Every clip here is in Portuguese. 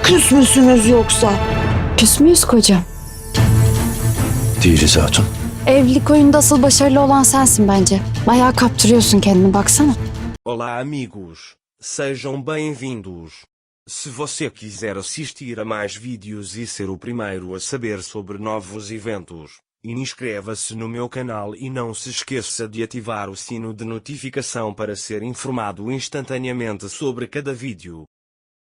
Küs müsünüz yoksa? Küs müyüz kocam? Değiliz hatun. Evlilik oyununda asıl başarılı olan sensin bence. Bayağı kaptırıyorsun kendini, baksana. Olá amigos, sejam bem-vindos. Se você quiser assistir a mais vídeos e ser o primeiro a saber sobre novos eventos, inscreva-se no meu canal e não se esqueça de ativar o sino de notificação para ser informado instantaneamente sobre cada vídeo.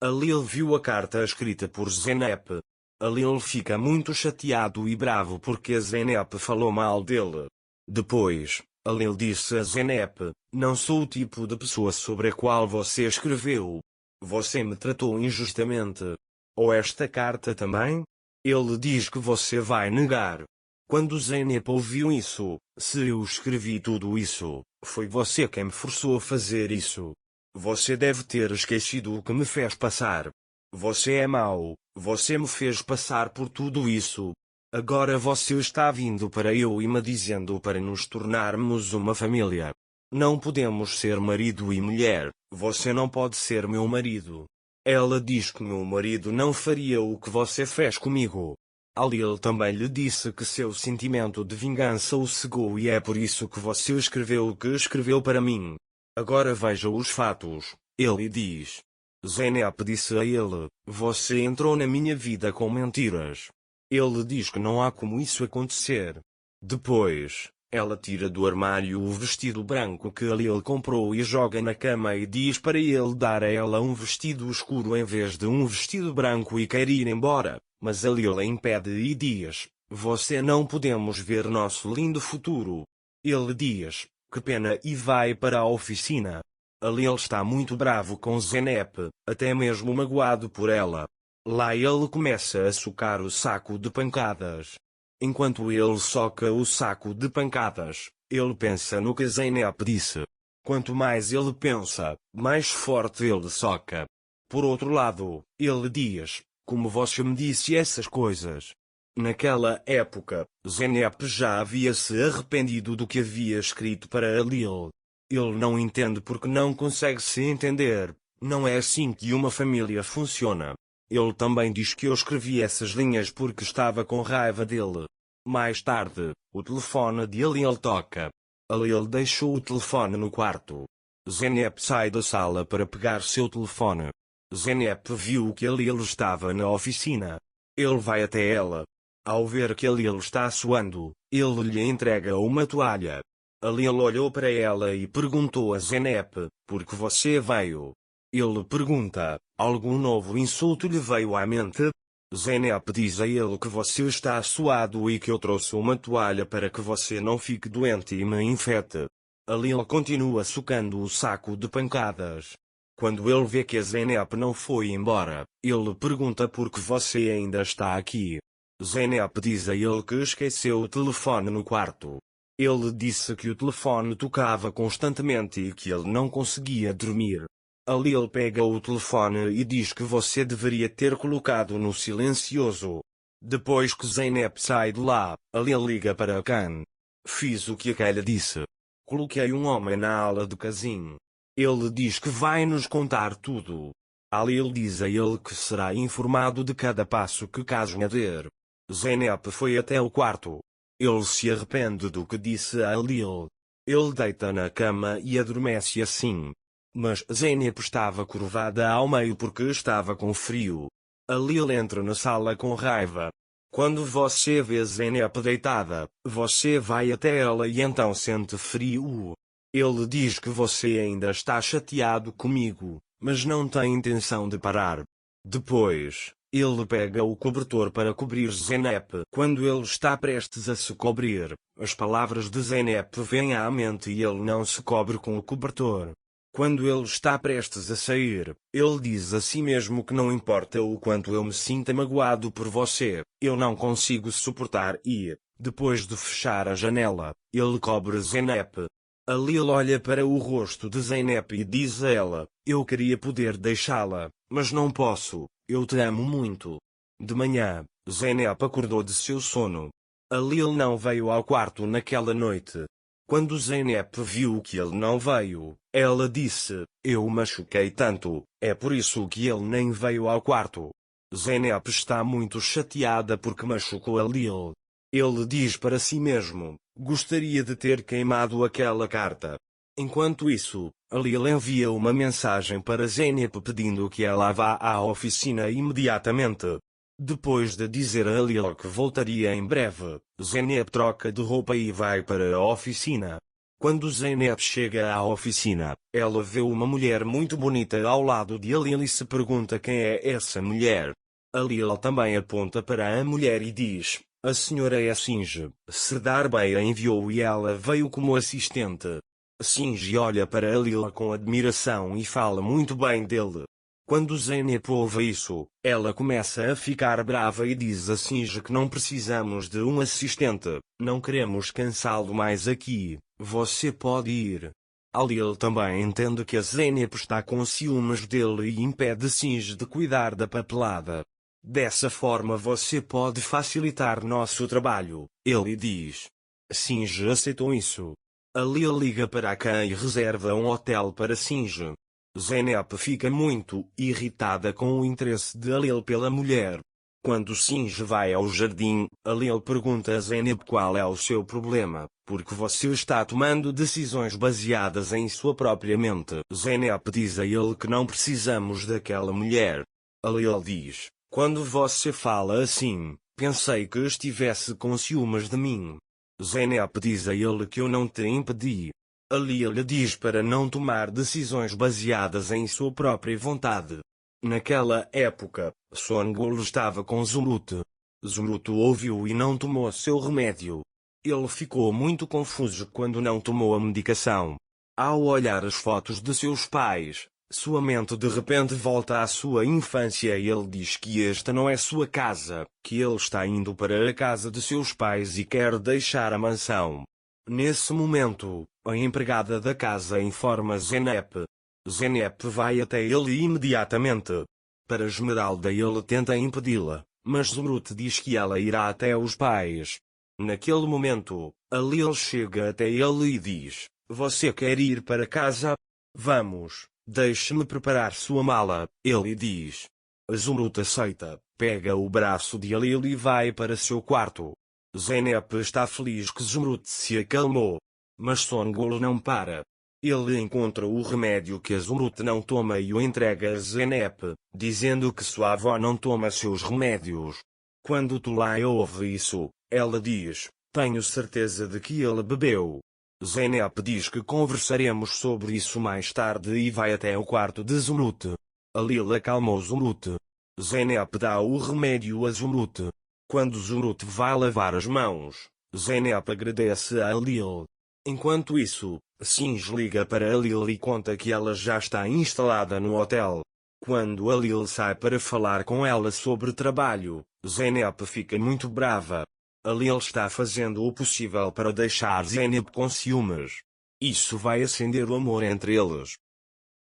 Alil viu a carta escrita por Zeynep. Alil fica muito chateado e bravo porque Zeynep falou mal dele. Depois, Alil disse a Zeynep: não sou o tipo de pessoa sobre a qual você escreveu. Você me tratou injustamente. Ou esta carta também? Ele diz que você vai negar. Quando Zeynep ouviu isso: se eu escrevi tudo isso, foi você quem me forçou a fazer isso. Você deve ter esquecido o que me fez passar. Você é mau, você me fez passar por tudo isso. Agora você está vindo para eu e me dizendo para nos tornarmos uma família. Não podemos ser marido e mulher, você não pode ser meu marido. Ela diz que meu marido não faria o que você fez comigo. Alil também lhe disse que seu sentimento de vingança o cegou e é por isso que você escreveu o que escreveu para mim. Agora veja os fatos, ele diz. Zeynep disse a ele: você entrou na minha vida com mentiras. Ele diz que não há como isso acontecer. Depois, ela tira do armário o vestido branco que Alil comprou e joga na cama e diz para ele dar a ela um vestido escuro em vez de um vestido branco e quer ir embora, mas Alil a impede e diz: você não podemos ver nosso lindo futuro. Ele diz: que pena, e vai para a oficina. Alil está muito bravo com Zeynep, até mesmo magoado por ela. Lá ele começa a socar o saco de pancadas. Enquanto ele soca o saco de pancadas, ele pensa no que Zeynep disse. Quanto mais ele pensa, mais forte ele soca. Por outro lado, ele diz: como você me disse essas coisas? Naquela época, Zeynep já havia se arrependido do que havia escrito para Alil. Ele não entende porque não consegue se entender. Não é assim que uma família funciona. Ele também diz que eu escrevi essas linhas porque estava com raiva dele. Mais tarde, o telefone de Alil toca. Alil deixou o telefone no quarto. Zeynep sai da sala para pegar seu telefone. Zeynep viu que Alil estava na oficina. Ele vai até ela. Ao ver que Alil está suando, ele lhe entrega uma toalha. Alil olhou para ela e perguntou a Zeynep: por que você veio? Ele pergunta: algum novo insulto lhe veio à mente? Zeynep diz a ele que você está suado e que eu trouxe uma toalha para que você não fique doente e me infete. Alil continua socando o saco de pancadas. Quando ele vê que a Zeynep não foi embora, ele pergunta por que você ainda está aqui. Zeynep diz a ele que esqueceu o telefone no quarto. Ele disse que o telefone tocava constantemente e que ele não conseguia dormir. Alil pega o telefone e diz que você deveria ter colocado no silencioso. Depois que Zeynep sai de lá, Alil liga para Khan. Fiz o que aquela disse. Coloquei um homem na ala de Kazim. Ele diz que vai nos contar tudo. Alil diz a ele que será informado de cada passo que Kazim der. Zeynep foi até o quarto. Ele se arrepende do que disse a Alil. Ele deita na cama e adormece assim. Mas Zeynep estava curvada ao meio porque estava com frio. Alil entra na sala com raiva. Quando você vê Zeynep deitada, você vai até ela e então sente frio. Ele diz que você ainda está chateado comigo, mas não tem intenção de parar. Depois, ele pega o cobertor para cobrir Zeynep. Quando ele está prestes a se cobrir, as palavras de Zeynep vêm à mente e ele não se cobre com o cobertor. Quando ele está prestes a sair, ele diz a si mesmo que não importa o quanto eu me sinta magoado por você, eu não consigo suportar e, depois de fechar a janela, ele cobre Zeynep. Alil olha para o rosto de Zeynep e diz a ela: eu queria poder deixá-la, mas não posso, eu te amo muito. De manhã, Zeynep acordou de seu sono. Alil não veio ao quarto naquela noite. Quando Zeynep viu que ele não veio, ela disse: eu o machuquei tanto, é por isso que ele nem veio ao quarto. Zeynep está muito chateada porque machucou a Lil. Ele diz para si mesmo: gostaria de ter queimado aquela carta. Enquanto isso, a Lil envia uma mensagem para Zeynep pedindo que ela vá à oficina imediatamente. Depois de dizer a Lil que voltaria em breve, Zeynep troca de roupa e vai para a oficina. Quando Zeynep chega à oficina, ela vê uma mulher muito bonita ao lado de Lil e se pergunta quem é essa mulher. A Lil também aponta para a mulher e diz: a senhora é Singe. Serdar Bey a enviou e ela veio como assistente. Singe olha para a Lil com admiração e fala muito bem dele. Quando Zeynep ouve isso, ela começa a ficar brava e diz a Singe que não precisamos de um assistente, não queremos cansá-lo mais aqui, você pode ir. A Lil também entende que a Zeynep está com ciúmes dele e impede Singe de cuidar da papelada. Dessa forma você pode facilitar nosso trabalho, ele diz. Singe aceitou isso. A Lil liga para a Khan e reserva um hotel para Singe. Zeynep fica muito irritada com o interesse de Lil pela mulher. Quando Singe vai ao jardim, a Lil pergunta a Zeynep qual é o seu problema, porque você está tomando decisões baseadas em sua própria mente. Zeynep diz a ele que não precisamos daquela mulher. A Lil diz: quando você fala assim, pensei que estivesse com ciúmes de mim. Zeynep diz a ele que eu não te impedi. A Lil lhe diz para não tomar decisões baseadas em sua própria vontade. Naquela época, Songul estava com Zumrut. Zumrut ouviu e não tomou seu remédio. Ele ficou muito confuso quando não tomou a medicação. Ao olhar as fotos de seus pais, sua mente de repente volta à sua infância e ele diz que esta não é sua casa, que ele está indo para a casa de seus pais e quer deixar a mansão. Nesse momento, a empregada da casa informa Zeynep. Zeynep vai até ele imediatamente. Para Esmeralda ele tenta impedi-la, mas Zumrut diz que ela irá até os pais. Naquele momento, a Lil chega até ele e diz: você quer ir para casa? Vamos. Deixe-me preparar sua mala, ele diz. Zumrut aceita, pega o braço de Lil e vai para seu quarto. Zeynep está feliz que Zumrut se acalmou. Mas Songul não para. Ele encontra o remédio que a Zumrut não toma e o entrega a Zeynep, dizendo que sua avó não toma seus remédios. Quando Tulay ouve isso, ela diz: tenho certeza de que ele bebeu. Zeynep diz que conversaremos sobre isso mais tarde e vai até o quarto de Zumrut. A Lil acalmou Zumrut. Zeynep dá o remédio a Zumrut. Quando Zumrut vai lavar as mãos, Zeynep agradece a Lil. Enquanto isso, Singe liga para a Lil e conta que ela já está instalada no hotel. Quando a Lil sai para falar com ela sobre trabalho, Zeynep fica muito brava. A Lil está fazendo o possível para deixar Zeynep com ciúmes. Isso vai acender o amor entre eles.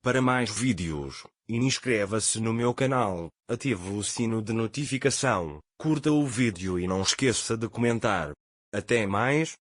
Para mais vídeos, inscreva-se no meu canal, ative o sino de notificação, curta o vídeo e não esqueça de comentar. Até mais.